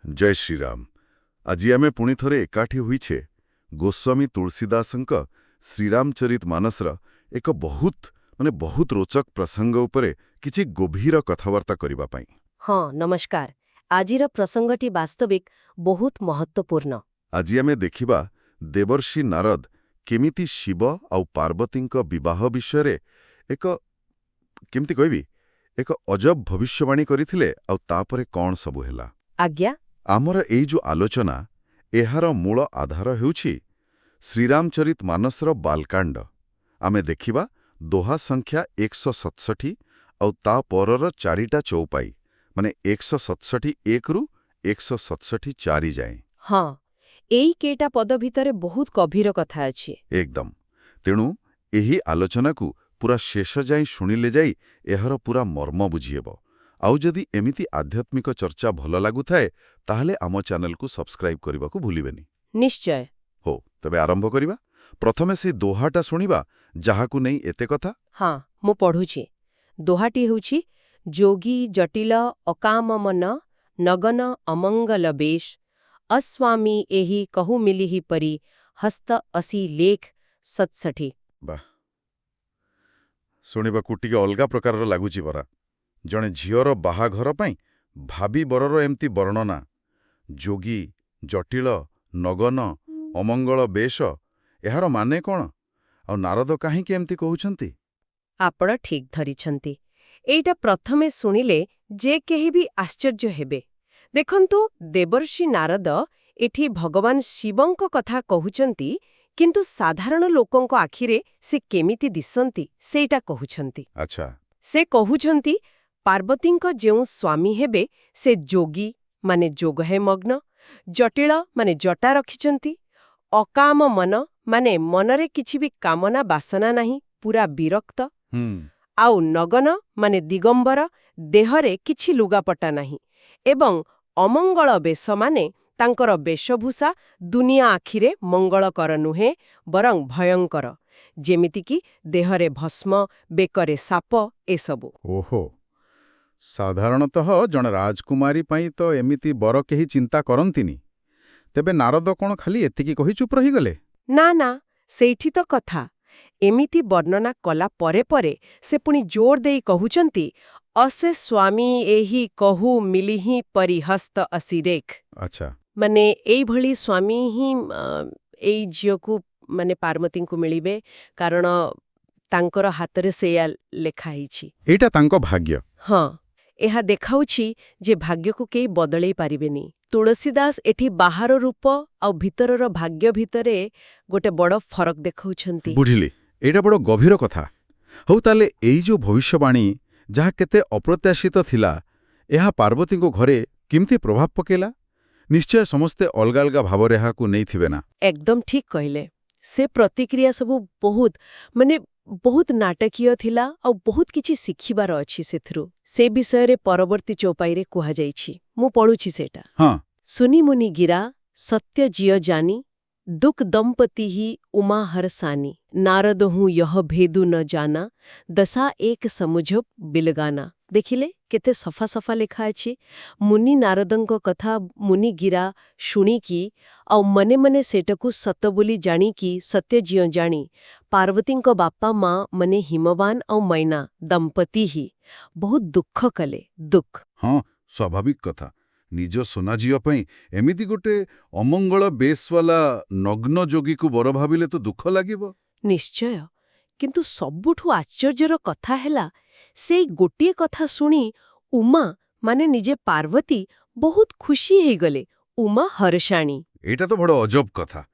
जय श्रीराम। आज आमे पुणी थरे एकाठी होइछे गोस्वामी तुलसीदासंक श्रीरामचरित मानसर एक बहुत रोचक प्रसंग उपरे किछि गभीर कथावार्ता करिबा पई। हाँ नमस्कार। आजिर प्रसंगटी वास्तविक बहुत महत्वपूर्ण। आज आमे देखिबा देवर्षि नारद केमिति शिव आउ पार्वतींक विवाह विषय केमिति कहबी एक अजब भविष्यवाणी करिथिले आउ तापरे कौन सबु हेला। आज्ञा आमर एई जो आलोचना एहार मूल आधार हेउछि श्रीरामचरित मानसर बालकांड। आमे देखिबा दोहा संख्या 167 आउ ता परर चारिटा चौपाई माने 167 1 रु 167 4 जाए। हाँ एई केटा पद भितरे बहुत गभीर कथा अछि। एकदम। तेणु एही आलोचना को पूरा शेष जाई शुणिले जाई एहार पूरा मर्म बुझिहेब। आउ जदि एमिति आध्यात्मिक चर्चा भल लागुथाए ताहले आम चैनल को सब्सक्राइब करबाकू भूलिबेनी। निश्चय। हो तबे आरंभ करिबा। प्रथमे से दोहाटा शुणिबा जाहाकू नै एते कथा। हाँ मु पढ़ुछि। दोहाटी हेउछि जोगी जटिल अकाम मन नगन अमंगल बेश अस्वामी एही कहु मिलिहि परी हस्त असी लेख 67। वाह, शुणिबाकू टिके अलगा प्रकारर लागुछि परा। जणे झियर बाहाघर पाई भाबी बरर एमती वर्णना जोगी जटिल नगन अमंगल बेश एहार माने कौन आ नारद काहींके एमती कहउछंती। आपण ठीक धरिछंती। एइटा प्रथमे शुणिले जे केही भी आश्चर्य हेबे। देखंतु देवर्षि नारद एठी भगवान शिवंक कथा कहउचंती किंतु साधारण लोकंक आखिरे से केमिति दिसंती सेइटा कहउछंती। अच्छा। से कहउछंती पार्वतींक जेउ स्वामी हेबे से जोगी माने जोगहे मग्न, जटिल माने जटा रखिचंती, अकाम मन माने मनरे किछि भी कामना बासना नाही पूरा विरक्त, आउ नगन माने दिगंबर देहरे किछि लुगापटा नाही, एवं अमंगल बेश माने तांकर वेशभूषा दुनिया आखिरे मंगलकर नुहे बरं भयंकर, जेमितिकी देहरे भस्म बेकरे साप एसबु। ओहो, साधारणतः जन राजकुमारी पाई तो एमिति बर केही चिंता करंतिनी। तेबे नारद कोन खाली एतिकी कहि चुप रही गले? ना ना, सेठी तो कथा। एमिति वर्णना कला परे परे से पुणी जोर देई कहउचंती असे स्वामी एही कहु मिलिहि परिहस्त असिरेख। अच्छा। माने एई भली स्वामी ही एई झियोकू माने पार्वती को मिलिबे कारण तांकर हातरे सेया लेखा हिछि। एटा तांको भाग्य। हाँ एहा देखाउछि जे भाग्य को केई बदलै पारिबेनी। तुलसीदास एठी बाହାର रूप आ भितरर भाग्य भितरे गोटे बड़ फरक देखाउछंती। बुझिली, एटा बड़ गभीर कथा। हौ ताले एई जो भविष्यवाणी जहा केते अप्रत्याशित थिला एहा पार्वती को घरे किमती प्रभाव पकेला? निश्चय समस्ते अलगा अलगा भाव रेहा को नहीं थिबे ना? एकदम ठीक कहले। से प्रतिक्रिया सबु बहुत नाटकीय थिला और बहुत किछि सिखिबार अछि सेथरु। से विषय रे परवर्ती चौपाई रे कुहा जाइछि। मु पढुछि सेटा। हाँ। सुनि मुनि गिरा सत्य जिय जानी दुख दंपति ही उमा हरसानी नारद हूँ यह भेदु न जाना दशा एक समुझ बिलगाना। देखिले केते सफा सफा लेखा अछि। मुनि नारदंक कथा मुनि गिरा शुणिकी आ मने मने सेटकू सत बोली जाणिकी सत्य जिय जाणी पार्वतींक बापा माँ मने हिमवान आ मैना दंपति ही बहुत दुख कले। दुख हाँ स्वाभाविक कथा। निज सोना झियो पई एमिति गोटे अमंगल बेसवाला नग्न जोगी को बर भाबिले तो दुख लागिबो। निश्चय। किंतु सबुठु आश्चर्यर कथा हैला से गोटिए कथा सुनी उमा माने निजे पार्वती बहुत खुशी हे गले। उमा हर्षाणी। एटा तो बड़ अजब कथा।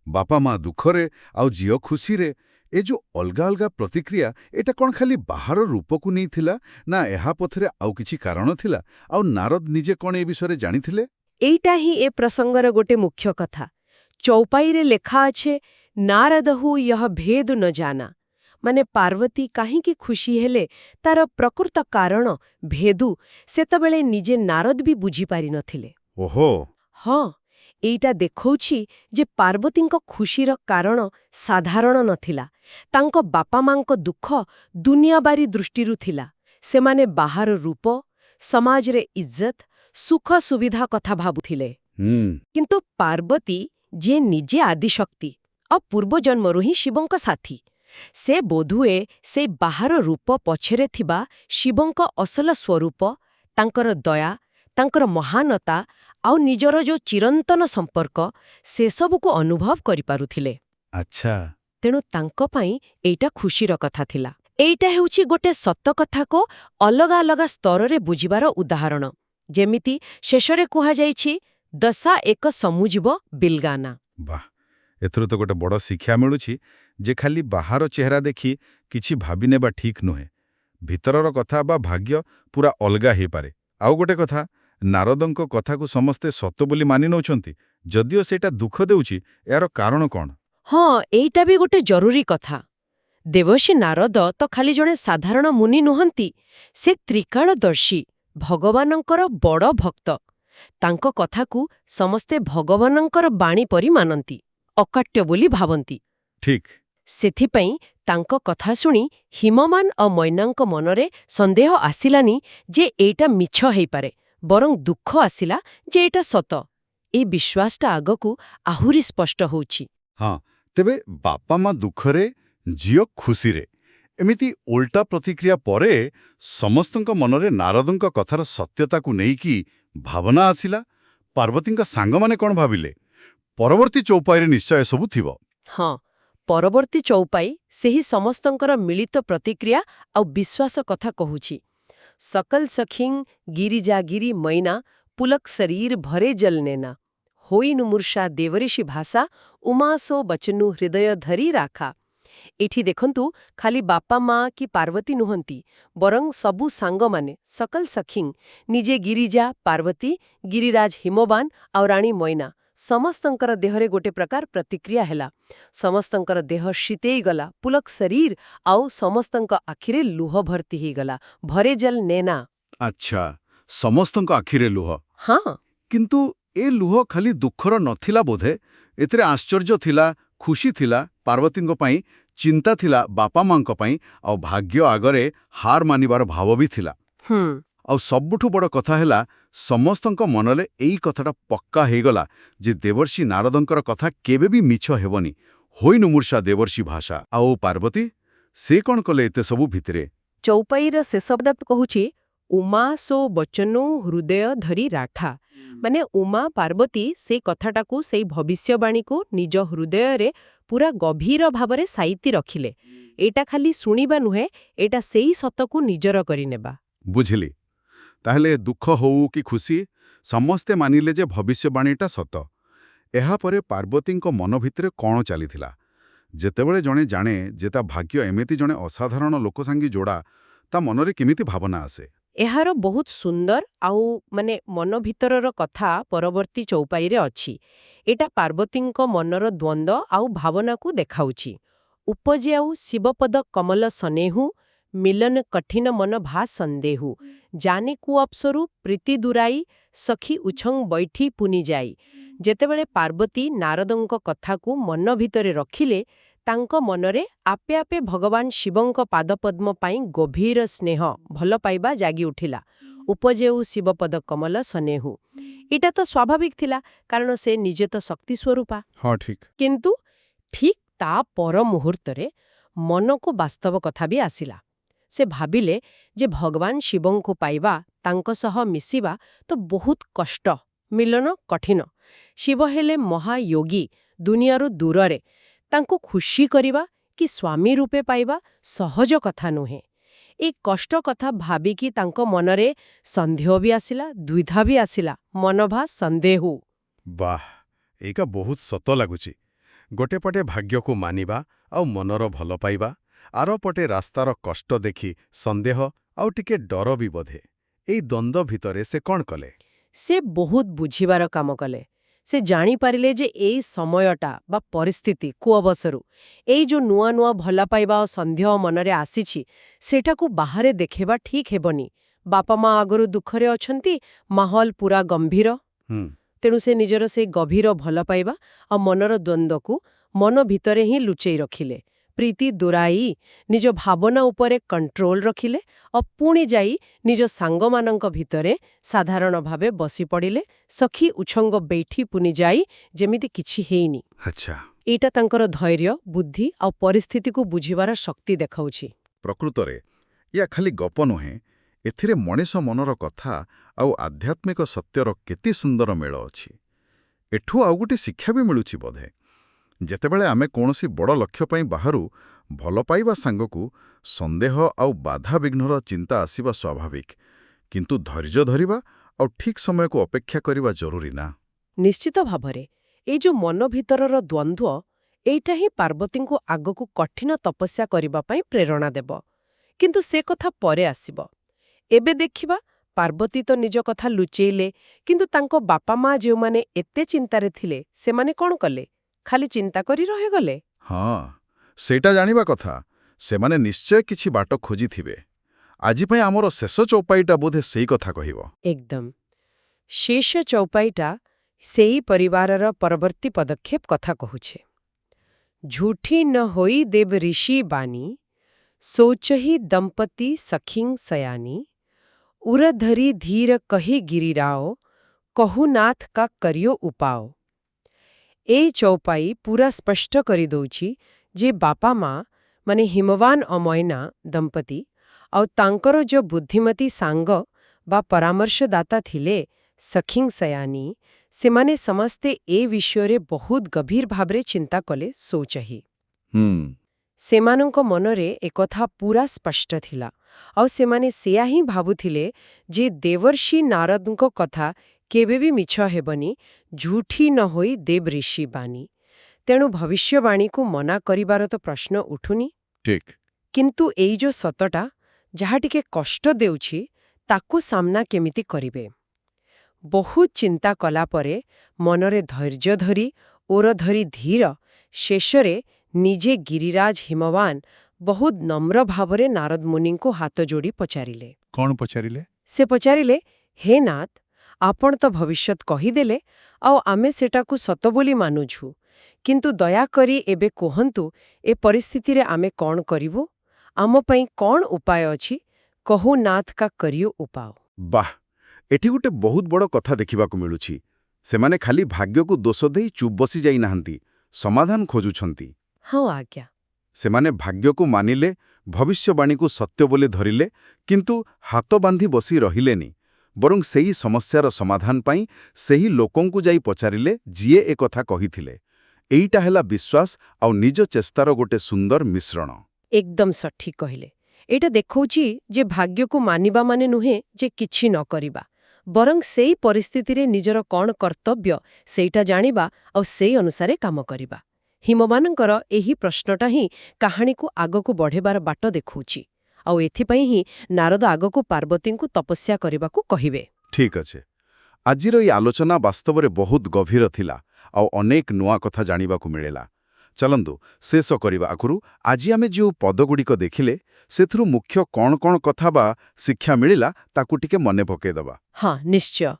बापा माँ दुखरे आउ जियो खुशी रे ए जो अलगा अलगा प्रतिक्रिया एटा कौन खाली बाहर रूप को नहीं थिला ना एहा पथरे आउ किछि कारण थिला आउ नारद निजे कौन ए विषय जानी थिले? एइटा ही ए प्रसंगर गोटे मुख्य कथा। चौपाई रे लेखा अच्छे नारदहु यह भेद न जाना माने पार्वती काहीं की खुशी हेले तार प्रकृत कारण भेदु सेतबेले निजे नारद भी बुझी पारि नथिले। ओहो। हाँ एइटा देखौछि जे पार्वतींक खुशीर कारण साधारण नथिला। तांको बापा मांको दुख दुनियाबारी दृष्टिरु थिला। सेमाने बाहर रूप समाज रे इज्जत ସୁଖ ସୁବିଧା କଥା ଭାବୁଥିଲେ। କିନ୍ତୁ ପାର୍ବତୀ ଯିଏ ନିଜେ ଆଦିଶକ୍ତି ଆଉ ପୂର୍ବଜନ୍ମରୁ ହିଁ ଶିବଙ୍କ ସାଥୀ, ସେ ବୋଧହୁଏ ସେ ବାହାର ରୂପ ପଛରେ ଥିବା ଶିବଙ୍କ ଅସଲ ସ୍ୱରୂପ, ତାଙ୍କର ଦୟା, ତାଙ୍କର ମହାନତା ଆଉ ନିଜର ଯୋଉ ଚିରନ୍ତନ ସମ୍ପର୍କ, ସେସବୁକୁ ଅନୁଭବ କରିପାରୁଥିଲେ। ଆଚ୍ଛା। ତେଣୁ ତାଙ୍କ ପାଇଁ ଏଇଟା ଖୁସିର କଥା ଥିଲା। ଏଇଟା ହେଉଛି ଗୋଟେ ସତ କଥାକୁ ଅଲଗା ଅଲଗା ସ୍ତରରେ ବୁଝିବାର ଉଦାହରଣ। ଯେମିତି ଶେଷରେ କୁହାଯାଇଛି, ଦଶା ଏକ ସମୁଜିବ ବିଲଗାନା। ବାଃ, ଏଥିରୁ ତ ଗୋଟେ ବଡ଼ ଶିକ୍ଷା ମିଳୁଛି ଯେ ଖାଲି ବାହାର ଚେହେରା ଦେଖି କିଛି ଭାବିନେବା ଠିକ୍ ନୁହେଁ। ଭିତରର କଥା ବା ଭାଗ୍ୟ ପୁରା ଅଲଗା ହେଇପାରେ। ଆଉ ଗୋଟେ କଥା, ନାରଦଙ୍କ କଥାକୁ ସମସ୍ତେ ସତ ବୋଲି ମାନି ନେଉଛନ୍ତି, ଯଦିଓ ସେଇଟା ଦୁଃଖ ଦେଉଛି। ଏହାର କାରଣ କ'ଣ? ହଁ, ଏଇଟା ବି ଗୋଟେ ଜରୁରୀ କଥା। ଦେବର୍ଷି ନାରଦ ତ ଖାଲି ଜଣେ ସାଧାରଣ ମୁନି ନୁହନ୍ତି, ସେ ତ୍ରିକାଳଦର୍ଶୀ, ଭଗବାନଙ୍କର ବଡ଼ ଭକ୍ତ। ତାଙ୍କ କଥାକୁ ସମସ୍ତେ ଭଗବାନଙ୍କର ବାଣୀ ପରି ମାନନ୍ତି, ଅକାଟ୍ୟ ବୋଲି ଭାବନ୍ତି। ଠିକ୍। ସେଥିପାଇଁ ତାଙ୍କ କଥା ଶୁଣି ହିମମାନ ଆଉ ମୈନାଙ୍କ ମନରେ ସନ୍ଦେହ ଆସିଲାନି ଯେ ଏଇଟା ମିଛ ହେଇପାରେ, ବରଂ ଦୁଃଖ ଆସିଲା ଯେ ଏଇଟା ସତ। ଏ ବିଶ୍ୱାସଟା ଆଗକୁ ଆହୁରି ସ୍ପଷ୍ଟ ହେଉଛି। ହଁ, ତେବେ ବାପା ମା ଦୁଃଖରେ, ଝିଅ ଖୁସିରେ, ଏମିତି ଓଲଟା ପ୍ରତିକ୍ରିୟା ପରେ ସମସ୍ତଙ୍କ ମନରେ ନାରଦଙ୍କ କଥାର ସତ୍ୟତାକୁ ନେଇକି ଭାବନା ଆସିଲା। ପାର୍ବତୀଙ୍କ ସାଙ୍ଗମାନେ କ'ଣ ଭାବିଲେ? ପରବର୍ତ୍ତୀ ଚୌପାଇରେ ନିଶ୍ଚୟ ଏସବୁ ଥିବ। ହଁ, ପରବର୍ତ୍ତୀ ଚୌପାଇ ସେହି ସମସ୍ତଙ୍କର ମିଳିତ ପ୍ରତିକ୍ରିୟା ଆଉ ବିଶ୍ୱାସ କଥା କହୁଛି। ସକଲ ସଖିଂ ଗିରିଜାଗିରି ମୈନା ପୁଲକ ଶରୀର ଭରେ ଜଲ ନେନା ହୋଇନୁ ମୂର୍ଷା ଦେବରିଷି ଭାଷା ଉମାସୋ ବଚନୁ ହୃଦୟ ଧରି ରାଖା। ଏଠି ଦେଖନ୍ତୁ, ଖାଲି ବାପା ମା କି ପାର୍ବତୀ ନୁହନ୍ତି, ବରଂ ସବୁ ସାଙ୍ଗମାନେ, ସକଲ ସଖିଂ, ନିଜେ ଗିରିଜା ପାର୍ବତୀ, ଗିରିରାଜ ହିମବାନ ଆଉ ରାଣୀ ମୈନା, ସମସ୍ତଙ୍କର ଦେହରେ ଗୋଟେ ପ୍ରକାର ପ୍ରତିକ୍ରିୟା ହେଲା। ସମସ୍ତଙ୍କର ଦେହ ଶୀତେଇଗଲା, ପୁଲକ ଶରୀର, ଆଉ ସମସ୍ତଙ୍କ ଆଖିରେ ଲୁହ ଭର୍ତ୍ତି ହେଇଗଲା। ଭରେ ଜଲ ନେନା। ଆଚ୍ଛା, ସମସ୍ତଙ୍କ ଆଖିରେ ଲୁହ। ହଁ, କିନ୍ତୁ ଏ ଲୁହ ଖାଲି ଦୁଃଖର ନଥିଲା ବୋଧେ। ଏଥିରେ ଆଶ୍ଚର୍ଯ୍ୟ ଥିଲା, ଖୁସି ଥିଲା ପାର୍ବତୀଙ୍କ ପାଇଁ, ଚିନ୍ତା ଥିଲା ବାପା ମାଙ୍କ ପାଇଁ, ଆଉ ଭାଗ୍ୟ ଆଗରେ ହାର ମାନିବାର ଭାବ ବି ଥିଲା। ଆଉ ସବୁଠୁ ବଡ଼ କଥା ହେଲା, ସମସ୍ତଙ୍କ ମନରେ ଏଇ କଥାଟା ପକ୍କା ହେଇଗଲା ଯେ ଦେବର୍ଷି ନାରଦଙ୍କର କଥା କେବେ ବି ମିଛ ହେବନି। ହୋଇନୁ ମୂର୍ଷା ଦେବର୍ଷି ଭାଷା। ଆଉ ପାର୍ବତୀ, ସେ କ'ଣ କଲେ ଏତେ ସବୁ ଭିତରେ? ଚୌପାଇର ଶେଷ ପଦ କହୁଛି, ଉମା ସୋ ବଚନୋ ହୃଦୟ ଧରି ରାଠା। ମାନେ ଉମା ପାର୍ବତୀ ସେଇ କଥାଟାକୁ, ସେଇ ଭବିଷ୍ୟବାଣୀକୁ ନିଜ ହୃଦୟରେ ପୁରା ଗଭୀର ଭାବରେ ସାଇତି ରଖିଲେ। ଏଇଟା ଖାଲି ଶୁଣିବା ନୁହେଁ, ଏଇଟା ସେଇ ସତକୁ ନିଜର କରିନେବା। ବୁଝିଲି। ତାହେଲେ ଦୁଃଖ ହଉ କି ଖୁସି, ସମସ୍ତେ ମାନିଲେ ଯେ ଭବିଷ୍ୟବାଣୀଟା ସତ। ଏହାପରେ ପାର୍ବତୀଙ୍କ ମନ ଭିତରେ କ'ଣ ଚାଲିଥିଲା? ଯେତେବେଳେ ଜଣେ ଜାଣେ ଯେ ତା ଭାଗ୍ୟ ଏମିତି ଜଣେ ଅସାଧାରଣ ଲୋକ ସାଙ୍ଗେ ଯୋଡ଼ା, ତା ମନରେ କେମିତି ଭାବନା ଆସେ? ଏହାର ବହୁତ ସୁନ୍ଦର ଆଉ ମନ ଭିତରର କଥା ପରବର୍ତ୍ତୀ ଚୌପାଇରେ ଅଛି। ଏଇଟା ପାର୍ବତୀଙ୍କ ମନର ଦ୍ୱନ୍ଦ୍ୱ ଆଉ ଭାବନାକୁ ଦେଖାଉଛି। ଉପଜେ ଆଉ ଶିବପଦ କମଲ ସନେହୁ ମିଲନ କଠିନ ମନ ଭା ସନ୍ଦେହୁ ଜାନେ କୁ ଅପ୍ସରୁ ପ୍ରୀତି ଦୁରାଇ ସଖୀ ଉଛଂ ବୈଠି ପୁନି ଯାଇ। ଯେତେବେଳେ ପାର୍ବତୀ ନାରଦଙ୍କ କଥାକୁ ମନ ଭିତରେ ରଖିଲେ, ତାଙ୍କ ମନରେ ଆପେ ଆପେ ଭଗବାନ ଶିବଙ୍କ ପାଦପଦ୍ମ ପାଇଁ ଗଭୀର ସ୍ନେହ, ଭଲ ପାଇବା ଜାଗି ଉଠିଲା। ଉପଜେଉ ଶିବପଦ କମଲ ସନେହୁ। ଏଇଟା ତ ସ୍ୱାଭାବିକ ଥିଲା, କାରଣ ସେ ନିଜେ ତ ଶକ୍ତି ସ୍ୱରୂପା। ହଁ, ଠିକ୍। କିନ୍ତୁ ଠିକ୍ ତା ପର ମୁହୂର୍ତ୍ତରେ ମନକୁ ବାସ୍ତବ କଥା ବି ଆସିଲା। ସେ ଭାବିଲେ ଯେ ଭଗବାନ ଶିବଙ୍କୁ ପାଇବା, ତାଙ୍କ ସହ ମିଶିବା ତ ବହୁତ କଷ୍ଟ, ମିଲନ କଠିନ। ଶିବ ହେଲେ ମହାଯୋଗୀ, ଦୁନିଆରୁ ଦୂରରେ। ତାଙ୍କୁ ଖୁସି କରିବା କି ସ୍ୱାମୀ ରୂପେ ପାଇବା ସହଜ କଥା ନୁହେଁ। ଏଇ କଷ୍ଟ କଥା ଭାବିକି ତାଙ୍କ ମନରେ ସନ୍ଦେହ ବି ଆସିଲା, ଦ୍ୱିଧା ବି ଆସିଲା, ମନଭା ସନ୍ଦେହୁ। ବାଃ, ଏଇକା ବହୁତ ସତ ଲାଗୁଛି। ଗୋଟେ ପଟେ ଭାଗ୍ୟକୁ ମାନିବା ଆଉ ମନର ଭଲ ପାଇବା, ଆରପଟେ ରାସ୍ତାର କଷ୍ଟ ଦେଖି ସନ୍ଦେହ ଆଉ ଟିକେ ଡର ବି ବୋଧେ। ଏଇ ଦ୍ୱନ୍ଦ୍ୱ ଭିତରେ ସେ କ'ଣ କଲେ? ସେ ବହୁତ ବୁଝିବାର କାମ କଲେ। ସେ ଜାଣିପାରିଲେ ଯେ ଏଇ ସମୟଟା ବା ପରିସ୍ଥିତି କୁଅବସରୁ, ଏଇ ଯୋଉ ନୂଆ ନୂଆ ଭଲ ପାଇବା ଆଉ ସନ୍ଦେହ ମନରେ ଆସିଛି, ସେଟାକୁ ବାହାରେ ଦେଖେଇବା ଠିକ୍ ହେବନି। ବାପା ମା ଆଗରୁ ଦୁଃଖରେ ଅଛନ୍ତି, ମାହୋଲ ପୁରା ଗମ୍ଭୀର। ତେଣୁ ସେ ନିଜର ସେଇ ଗଭୀର ଭଲ ପାଇବା ଆଉ ମନର ଦ୍ୱନ୍ଦ୍ୱକୁ ମନ ଭିତରେ ହିଁ ଲୁଚେଇ ରଖିଲେ। ପ୍ରୀତି ଦୂରାଇ ନିଜ ଭାବନା ଉପରେ କଣ୍ଟ୍ରୋଲ ରଖିଲେ ଆଉ ପୁଣି ଯାଇ ନିଜ ସାଙ୍ଗମାନଙ୍କ ଭିତରେ ସାଧାରଣ ଭାବେ ବସି ପଡ଼ିଲେ ସଖୀ ଉଛଙ୍ଗ ବେଠି ପୁନି ଯାଇ ଯେମିତି କିଛି ହେଇନି। ଆଚ୍ଛା, ଏଇଟା ତାଙ୍କର ଧୈର୍ଯ୍ୟ, ବୁଦ୍ଧି ଆଉ ପରିସ୍ଥିତିକୁ ବୁଝିବାର ଶକ୍ତି ଦେଖାଉଛି। ପ୍ରକୃତରେ ୟା ଖାଲି ଗପ ନୁହେଁ, ଏଥିରେ ମଣିଷ ମନର କଥା ଆଉ ଆଧ୍ୟାତ୍ମିକ ସତ୍ୟର କେତେ ସୁନ୍ଦର ମେଳ ଅଛି। ଏଠୁ ଆଉ ଗୋଟେ ଶିକ୍ଷା ବି ମିଳୁଛି ବୋଧେ। ଯେତେବେଳେ ଆମେ କୌଣସି ବଡ଼ ଲକ୍ଷ୍ୟ ପାଇଁ ବାହାରୁ, ଭଲ ପାଇବା ସାଙ୍ଗକୁ ସନ୍ଦେହ ଆଉ ବାଧାବିଘ୍ନର ଚିନ୍ତା ଆସିବା ସ୍ୱାଭାବିକ, କିନ୍ତୁ ଧୈର୍ଯ୍ୟ ଧରିବା ଆଉ ଠିକ୍ ସମୟକୁ ଅପେକ୍ଷା କରିବା ଜରୁରୀ ନା? ନିଶ୍ଚିତ ଭାବରେ ଏଇ ଯୋଉ ମନ ଭିତରର ଦ୍ୱନ୍ଦ୍ୱ, ଏଇଟା ହିଁ ପାର୍ବତୀଙ୍କୁ ଆଗକୁ କଠିନ ତପସ୍ୟା କରିବା ପାଇଁ ପ୍ରେରଣା ଦେବ। କିନ୍ତୁ ସେ କଥା ପରେ ଆସିବ। ଏବେ ଦେଖିବା, ପାର୍ବତୀ ତ ନିଜ କଥା ଲୁଚେଇଲେ, କିନ୍ତୁ ତାଙ୍କ ବାପା ମା ଯେଉଁମାନେ ଏତେ ଚିନ୍ତାରେ ଥିଲେ, ସେମାନେ କ'ଣ କଲେ? ଖାଲି ଚିନ୍ତା କରି ରହିଗଲେ? ହଁ, ସେଇଟା ଜାଣିବା କଥା। ସେମାନେ ନିଶ୍ଚୟ କିଛି ବାଟ ଖୋଜିଥିବେ। ଆଜି ପାଇଁ ଆମର ଶେଷ ଚଉପାଇଟା ବୋଧେ ସେଇ କଥା କହିବ। ଏକଦମ। ଶେଷ ଚୌପାଇଟା ସେଇ ପରିବାରର ପରବର୍ତ୍ତୀ ପଦକ୍ଷେପ କଥା କହୁଛେ। ଝୁଠି ନ ହୋଇ ଦେବ ଋଷି ବାନି, सोचहि दंपति सखिं सयानी, उरधरी धीर कहि गिरिराओ, କହୁନାଥ କା କରିଓ ଉପାଓ। ଏଇ ଚୌପାଇ ପୁରା ସ୍ପଷ୍ଟ କରିଦଉଛି ଯେ ବାପା ମା ମାନେ ହିମବାନ ଓ ମୈନା ଦମ୍ପତି ଆଉ ତାଙ୍କର ଯୋ ବୁଦ୍ଧିମତୀ ସାଙ୍ଗ ବା ପରାମର୍ଶଦାତା ଥିଲେ ସଖିଂ ସୟାନୀ, ସେମାନେ ସମସ୍ତେ ଏ ବିଷୟରେ ବହୁତ ଗଭୀର ଭାବରେ ଚିନ୍ତା କଲେ। ସୋଚହି ସେମାନଙ୍କ ମନରେ ଏକଥା ପୁରା ସ୍ପଷ୍ଟ ଥିଲା ଆଉ ସେମାନେ ସେୟା ହିଁ ଭାବୁଥିଲେ ଯେ ଦେବର୍ଷି ନାରଦଙ୍କ କଥା କେବେ ବି ମିଛ ହେବନି, ଝୁଠି ନ ହୋଇ ଦେବ ଋଷି ବାନି। ତେଣୁ ଭବିଷ୍ୟବାଣୀକୁ ମନା କରିବାର ତ ପ୍ରଶ୍ନ ଉଠୁନି। ଠିକ୍। କିନ୍ତୁ ଏଇ ଯୋ ସତଟା, ଯାହା ଟିକେ କଷ୍ଟ ଦେଉଛି, ତାକୁ ସାମ୍ନା କେମିତି କରିବେ? ବହୁତ ଚିନ୍ତା କଲା ପରେ, ମନରେ ଧୈର୍ଯ୍ୟ ଧରି, ଓର ଧରି ଧୀର, ଶେଷରେ ନିଜେ ଗିରିରାଜ ହିମବାନ ବହୁତ ନମ୍ର ଭାବରେ ନାରଦ ମୁନିଙ୍କୁ ହାତ ଯୋଡ଼ି ପଚାରିଲେ। କ'ଣ ପଚାରିଲେ? ସେ ପଚାରିଲେ, ହେ ନାଥ, ଆପଣ ତ ଭବିଷ୍ୟତ କହିଦେଲେ ଆଉ ଆମେ ସେଟାକୁ ସତ ବୋଲି ମାନୁଛୁ, କିନ୍ତୁ ଦୟାକରି ଏବେ କୁହନ୍ତୁ, ଏ ପରିସ୍ଥିତିରେ ଆମେ କ'ଣ କରିବୁ? ଆମ ପାଇଁ କ'ଣ ଉପାୟ ଅଛି? କହୁ ନାଥ କା କରିଓ ଉପାୟ। ବାଃ, ଏଠି ଗୋଟେ ବହୁତ ବଡ଼ କଥା ଦେଖିବାକୁ ମିଳୁଛି। ସେମାନେ ଖାଲି ଭାଗ୍ୟକୁ ଦୋଷ ଦେଇ ଚୁପ୍ ବସି ଯାଇନାହାନ୍ତି, ସମାଧାନ ଖୋଜୁଛନ୍ତି। ହଁ ଆଜ୍ଞା। ସେମାନେ ଭାଗ୍ୟକୁ ମାନିଲେ, ଭବିଷ୍ୟବାଣୀକୁ ସତ୍ୟ ବୋଲି ଧରିଲେ, କିନ୍ତୁ ହାତ ବାନ୍ଧି ବସି ରହିଲେନି। ବରଂ ସେହି ସମସ୍ୟାର ସମାଧାନ ପାଇଁ ସେହି ଲୋକଙ୍କୁ ଯାଇ ପଚାରିଲେ ଯିଏ ଏ କଥା କହିଥିଲେ। ଏଇଟା ହେଲା ବିଶ୍ୱାସ ଆଉ ନିଜ ଚେଷ୍ଟାର ଗୋଟେ ସୁନ୍ଦର ମିଶ୍ରଣ। ଏକଦମ ସଠିକ୍ କହିଲେ। ଏଇଟା ଦେଖଉଛି ଯେ ଭାଗ୍ୟକୁ ମାନିବା ମାନେ ନୁହେଁ ଯେ କିଛି ନ କରିବା, ବରଂ ସେଇ ପରିସ୍ଥିତିରେ ନିଜର କ'ଣ କର୍ତ୍ତବ୍ୟ ସେଇଟା ଜାଣିବା ଆଉ ସେଇ ଅନୁସାରେ କାମ କରିବା। ହିମବାନଙ୍କର ଏହି ପ୍ରଶ୍ନଟା ହିଁ କାହାଣୀକୁ ଆଗକୁ ବଢ଼େବାର ବାଟ ଦେଖଉଛି। ଆଉ ଏଥିପାଇଁ ହିଁ ନାରଦ ଆଗକୁ ପାର୍ବତୀଙ୍କୁ ତପସ୍ୟା କରିବାକୁ କହିବେ। ଠିକ୍ ଅଛି। ଆଜିର ଏହି ଆଲୋଚନା ବାସ୍ତବରେ ବହୁତ ଗଭୀର ଥିଲା ଆଉ ଅନେକ ନୂଆ କଥା ଜାଣିବାକୁ ମିଳିଲା। ଚାଲନ୍ତୁ, ଶେଷ କରିବା ଆଗରୁ ଆଜି ଆମେ ଯେଉଁ ପଦଗୁଡ଼ିକ ଦେଖିଲେ, ସେଥିରୁ ମୁଖ୍ୟ କ'ଣ କ'ଣ କଥା ବା ଶିକ୍ଷା ମିଳିଲା ତାକୁ ଟିକେ ମନେ ପକାଇଦେବା। ହଁ, ନିଶ୍ଚୟ।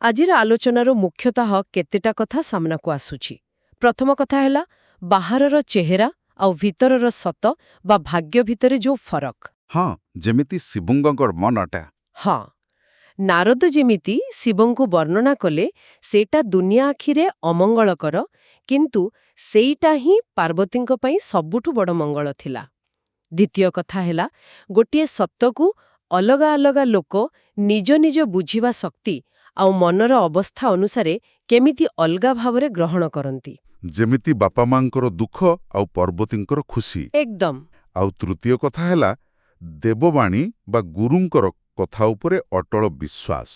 ଆଜିର ଆଲୋଚନାରୁ ମୁଖ୍ୟତଃ କେତେଟା କଥା ସାମ୍ନାକୁ ଆସୁଛି। ପ୍ରଥମ କଥା ହେଲା ବାହାରର ଚେହେରା ଆଉ ଭିତରର ସତ ବା ଭାଗ୍ୟ ଭିତରେ ଯୋଉ ଫରକ। ହଁ, ଯେମିତି ଶିବଙ୍କର ମନଟା। ହଁ, ନାରଦ ଯେମିତି ଶିବଙ୍କୁ ବର୍ଣ୍ଣନା କଲେ ସେଇଟା ଦୁନିଆ ଆଖିରେ ଅମଙ୍ଗଳକର, କିନ୍ତୁ ସେଇଟା ହିଁ ପାର୍ବତୀଙ୍କ ପାଇଁ ସବୁଠୁ ବଡ଼ ମଙ୍ଗଳ ଥିଲା। ଦ୍ୱିତୀୟ କଥା ହେଲା ଗୋଟିଏ ସତ୍ୟକୁ ଅଲଗା ଅଲଗା ଲୋକ ନିଜ ନିଜ ବୁଝିବା ଶକ୍ତି ଆଉ ମନର ଅବସ୍ଥା ଅନୁସାରେ କେମିତି ଅଲଗା ଭାବରେ ଗ୍ରହଣ କରନ୍ତି। ଯେମିତି ବାପା ମାଙ୍କର ଦୁଃଖ ଆଉ ପାର୍ବତୀଙ୍କର ଖୁସି। ଏକଦମ। ଆଉ ତୃତୀୟ କଥା ହେଲା ଦେବବାଣୀ ବା ଗୁରୁଙ୍କର କଥା ଉପରେ ଅଟଳ ବିଶ୍ୱାସ।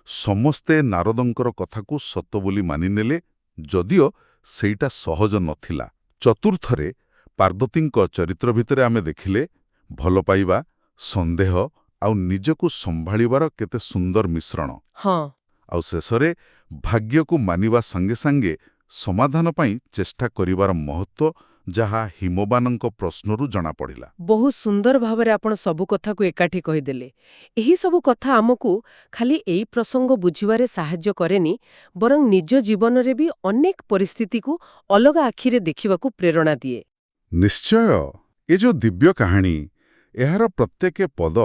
ସମସ୍ତେ ନାରଦଙ୍କର କଥାକୁ ସତ ବୋଲି ମାନିନେଲେ, ଯଦିଓ ସେଇଟା ସହଜ ନଥିଲା। ଚତୁର୍ଥରେ ପାର୍ବତୀଙ୍କ ଚରିତ୍ର ଭିତରେ ଆମେ ଦେଖିଲେ ଭଲ ପାଇବା, ସନ୍ଦେହ ଆଉ ନିଜକୁ ସମ୍ଭାଳିବାର କେତେ ସୁନ୍ଦର ମିଶ୍ରଣ। ହଁ। ଆଉ ଶେଷରେ ଭାଗ୍ୟକୁ ମାନିବା ସାଙ୍ଗେ ସାଙ୍ଗେ ସମାଧାନ ପାଇଁ ଚେଷ୍ଟା କରିବାର ମହତ୍ତ୍ୱ, ଯାହା ହିମବାନଙ୍କ ପ୍ରଶ୍ନରୁ ଜଣାପଡ଼ିଲା। ବହୁତ ସୁନ୍ଦର ଭାବରେ ଆପଣ ସବୁ କଥାକୁ ଏକାଠି କହିଦେଲେ। ଏହି ସବୁ କଥା ଆମକୁ ଖାଲି ଏଇ ପ୍ରସଙ୍ଗ ବୁଝିବାରେ ସାହାଯ୍ୟ କରେନି, ବରଂ ନିଜ ଜୀବନରେ ବି ଅନେକ ପରିସ୍ଥିତିକୁ ଅଲଗା ଆଖିରେ ଦେଖିବାକୁ ପ୍ରେରଣା ଦିଏ। ନିଶ୍ଚୟ ଏ ଯୋଉ ଦିବ୍ୟ କାହାଣୀ ଏହାର ପ୍ରତ୍ୟେକ ପଦ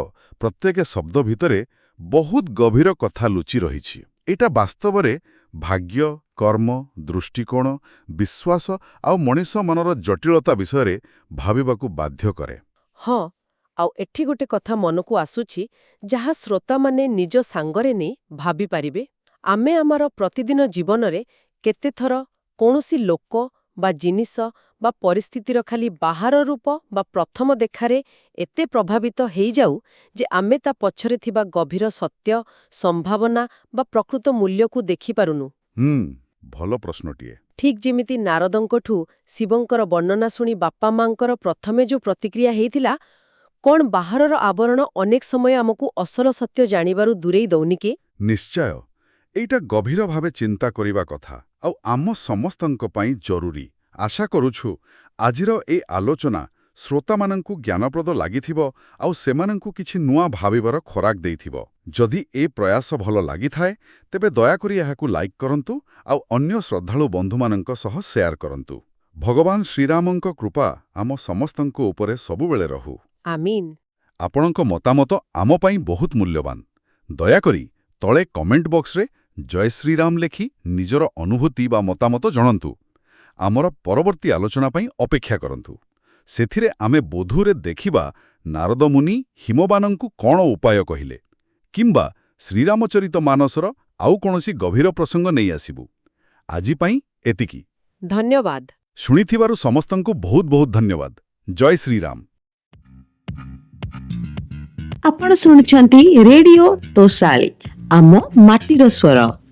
ପ୍ରତ୍ୟେକ ଶବ୍ଦ ଭିତରେ ବହୁତ ଗଭୀର କଥା ଲୁଚି ରହିଛି। ଏଇଟା ବାସ୍ତବରେ ଭାଗ୍ୟ, କର୍ମ, ଦୃଷ୍ଟିକୋଣ, ବିଶ୍ୱାସ ଆଉ ମଣିଷ ମନର ଜଟିଳତା ବିଷୟରେ ଭାବିବାକୁ ବାଧ୍ୟ କରେ। ହଁ, ଆଉ ଏଠି ଗୋଟେ କଥା ମନକୁ ଆସୁଛି ଯାହା ଶ୍ରୋତାମାନେ ନିଜ ସାଙ୍ଗରେ ନେଇ ଭାବିପାରିବେ। ଆମେ ଆମର ପ୍ରତିଦିନ ଜୀବନରେ କେତେଥର କୌଣସି ଲୋକ ବା ଜିନିଷ ବା ପରିସ୍ଥିତିର ଖାଲି ବାହାର ରୂପ ବା ପ୍ରଥମ ଦେଖାରେ ଏତେ ପ୍ରଭାବିତ ହେଇଯାଉ ଯେ ଆମେ ତା ପଛରେ ଥିବା ଗଭୀର ସତ୍ୟ, ସମ୍ଭାବନା ବା ପ୍ରକୃତ ମୂଲ୍ୟକୁ ଦେଖିପାରୁନୁ। ଭଲ ପ୍ରଶ୍ନଟିଏ। ଠିକ୍ ଯେମିତି ନାରଦଙ୍କଠୁ ଶିବଙ୍କର ବର୍ଣ୍ଣନା ଶୁଣି ବାପା ମାଙ୍କର ପ୍ରଥମେ ଯୋଉ ପ୍ରତିକ୍ରିୟା ହେଇଥିଲା, କ'ଣ ବାହାରର ଆବରଣ ଅନେକ ସମୟ ଆମକୁ ଅସଲ ସତ୍ୟ ଜାଣିବାରୁ ଦୂରେଇ ଦଉନି କି? ନିଶ୍ଚୟ ଏଇଟା ଗଭୀର ଭାବେ ଚିନ୍ତା କରିବା କଥା ଆଉ ଆମ ସମସ୍ତଙ୍କ ପାଇଁ ଜରୁରୀ। ଆଶା କରୁଛୁ ଆଜିର ଏ ଆଲୋଚନା ଶ୍ରୋତାମାନଙ୍କୁ ଜ୍ଞାନପ୍ରଦ ଲାଗିଥିବ ଆଉ ସେମାନଙ୍କୁ କିଛି ନୂଆ ଭାବିବାର ଖୋରାକ ଦେଇଥିବ। ଯଦି ଏ ପ୍ରୟାସ ଭଲ ଲାଗିଥାଏ ତେବେ ଦୟାକରି ଏହାକୁ ଲାଇକ୍ କରନ୍ତୁ ଆଉ ଅନ୍ୟ ଶ୍ରଦ୍ଧାଳୁ ବନ୍ଧୁମାନଙ୍କ ସହ ସେୟାର କରନ୍ତୁ। ଭଗବାନ ଶ୍ରୀରାମଙ୍କ କୃପା ଆମ ସମସ୍ତଙ୍କ ଉପରେ ସବୁବେଳେ ରହୁ। ଆମିନ୍। ଆପଣଙ୍କ ମତାମତ ଆମ ପାଇଁ ବହୁତ ମୂଲ୍ୟବାନ। ଦୟାକରି ତଳେ କମେଣ୍ଟ ବକ୍ସରେ ଜୟ ଶ୍ରୀରାମ ଲେଖି ନିଜର ଅନୁଭୂତି ବା ମତାମତ ଜଣାନ୍ତୁ। ଆମର ପରବର୍ତ୍ତୀ ଆଲୋଚନା ପାଇଁ ଅପେକ୍ଷା କରନ୍ତୁ। ସେଥିରେ ଆମେ ବୋଧୁରେ ଦେଖିବା ନାରଦ ମୁନି ହିମବାନଙ୍କୁ କ'ଣ ଉପାୟ କହିଲେ, କିମ୍ବା ଶ୍ରୀରାମଚରିତ ମାନସର ଆଉ କୌଣସି ଗଭୀର ପ୍ରସଙ୍ଗ ନେଇ ଆସିବୁ। ଆଜି ପାଇଁ ଏତିକି। ଧନ୍ୟବାଦ। ଶୁଣିଥିବାରୁ ସମସ୍ତଙ୍କୁ ବହୁତ ବହୁତ ଧନ୍ୟବାଦ। ଜୟ ଶ୍ରୀରାମ। ଆପଣ ଶୁଣୁଛନ୍ତି ରେଡିଓ ତୋଷାଳୀ, ଆମ ମାଟିର ସ୍ୱର।